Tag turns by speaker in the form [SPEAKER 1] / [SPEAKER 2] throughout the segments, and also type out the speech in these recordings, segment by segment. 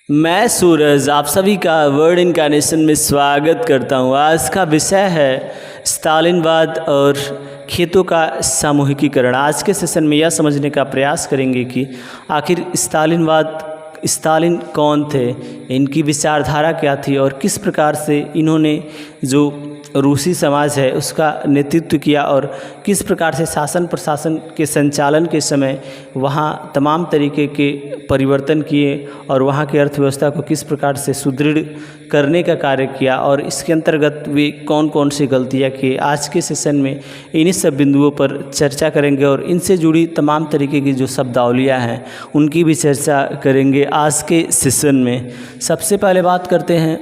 [SPEAKER 1] मैं सूरज आप सभी का वर्ड इनकार्नेशन में स्वागत करता हूँ। आज का विषय है स्टालिनवाद और खेतों का सामूहिकीकरण। आज के सेशन में यह समझने का प्रयास करेंगे कि आखिर स्टालिन कौन थे, इनकी विचारधारा क्या थी और किस प्रकार से इन्होंने जो रूसी समाज है उसका नेतृत्व किया और किस प्रकार से शासन प्रशासन के संचालन के समय वहाँ तमाम तरीके के परिवर्तन किए और वहाँ की अर्थव्यवस्था को किस प्रकार से सुदृढ़ करने का कार्य किया और इसके अंतर्गत वे कौन कौन सी गलतियाँ किए। आज के सेशन में इन्हीं सब बिंदुओं पर चर्चा करेंगे और इनसे जुड़ी तमाम तरीके की जो शब्दावलियाँ हैं उनकी भी चर्चा करेंगे आज के सेशन में। सबसे पहले बात करते हैं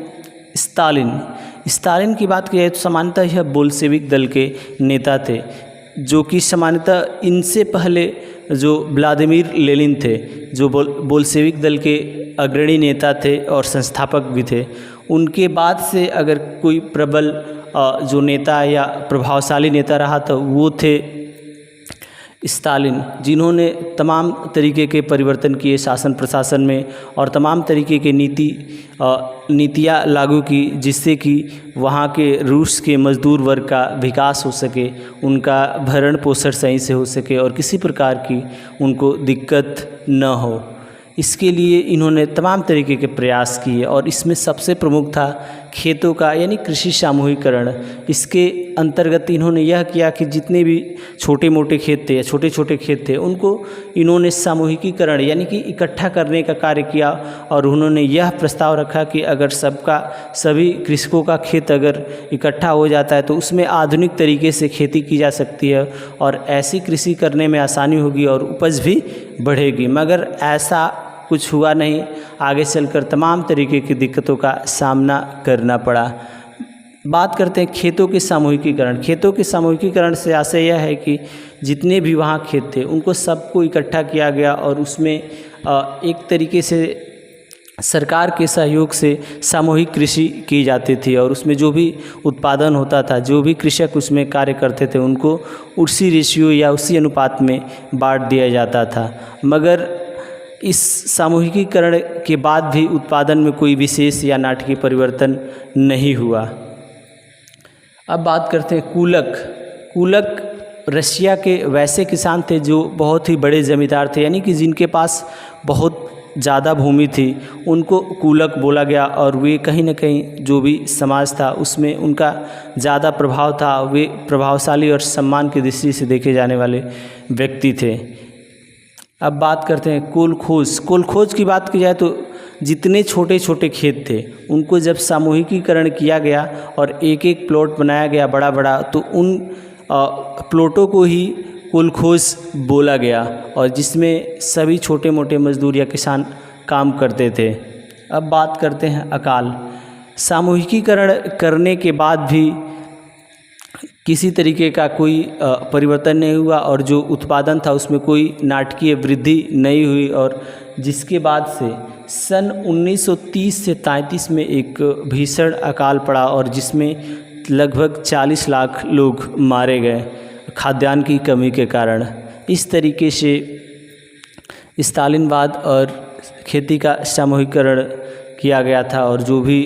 [SPEAKER 1] स्टालिन की बात की जाए तो सामान्यतः यह बोल्शेविक दल के नेता थे, जो कि सामान्यतः इनसे पहले जो व्लादिमीर लेनिन थे, जो बोल्शेविक दल के अग्रणी नेता थे और संस्थापक भी थे। उनके बाद से अगर कोई प्रबल जो नेता या प्रभावशाली नेता रहा तो वो थे स्टालिन, जिन्होंने तमाम तरीके के परिवर्तन किए शासन प्रशासन में और तमाम तरीके के नीतियाँ लागू की, जिससे कि वहाँ के रूस के मजदूर वर्ग का विकास हो सके, उनका भरण पोषण सही से हो सके और किसी प्रकार की उनको दिक्कत न हो। इसके लिए इन्होंने तमाम तरीके के प्रयास किए और इसमें सबसे प्रमुख था खेतों का यानी कृषि सामूहिकरण। इसके अंतर्गत इन्होंने यह किया कि जितने भी छोटे मोटे खेत थे या छोटे छोटे खेत थे उनको इन्होंने सामूहिकीकरण यानी कि इकट्ठा करने का कार्य किया और उन्होंने यह प्रस्ताव रखा कि अगर सभी कृषकों का खेत अगर इकट्ठा हो जाता है तो उसमें आधुनिक तरीके से खेती की जा सकती है और ऐसी कृषि करने में आसानी होगी और उपज भी बढ़ेगी। मगर ऐसा कुछ हुआ नहीं, आगे चलकर तमाम तरीके की दिक्कतों का सामना करना पड़ा। बात करते हैं खेतों के सामूहिकीकरण। खेतों के सामूहिकीकरण से आशय यह है कि जितने भी वहाँ खेत थे उनको सबको इकट्ठा किया गया और उसमें एक तरीके से सरकार के सहयोग से सामूहिक कृषि की जाती थी और उसमें जो भी उत्पादन होता था, जो भी कृषक उसमें कार्य करते थे, उनको उसी रेशियो या उसी अनुपात में बांट दिया जाता था। मगर इस सामूहिकीकरण के बाद भी उत्पादन में कोई विशेष या नाटकीय परिवर्तन नहीं हुआ। अब बात करते हैं कूलक रशिया के वैसे किसान थे जो बहुत ही बड़े ज़मींदार थे, यानी कि जिनके पास बहुत ज़्यादा भूमि थी, उनको कूलक बोला गया और वे कहीं न कहीं जो भी समाज था उसमें उनका ज़्यादा प्रभाव था। वे प्रभावशाली और सम्मान की दृष्टि से देखे जाने वाले व्यक्ति थे। अब बात करते हैं कोलखोज की बात की जाए तो जितने छोटे छोटे खेत थे उनको जब सामूहिकीकरण किया गया और एक एक प्लॉट बनाया गया बड़ा बड़ा, तो उन प्लॉटों को ही कोलखोज बोला गया और जिसमें सभी छोटे मोटे मजदूर या किसान काम करते थे। अब बात करते हैं अकाल। सामूहिकीकरण करने के बाद भी किसी तरीके का कोई परिवर्तन नहीं हुआ और जो उत्पादन था उसमें कोई नाटकीय वृद्धि नहीं हुई और जिसके बाद से सन 1930 से 33 में एक भीषण अकाल पड़ा और जिसमें लगभग 40 लाख लोग मारे गए खाद्यान्न की कमी के कारण। इस तरीके से स्टालिनवाद और खेती का सामूहिकरण किया गया था और जो भी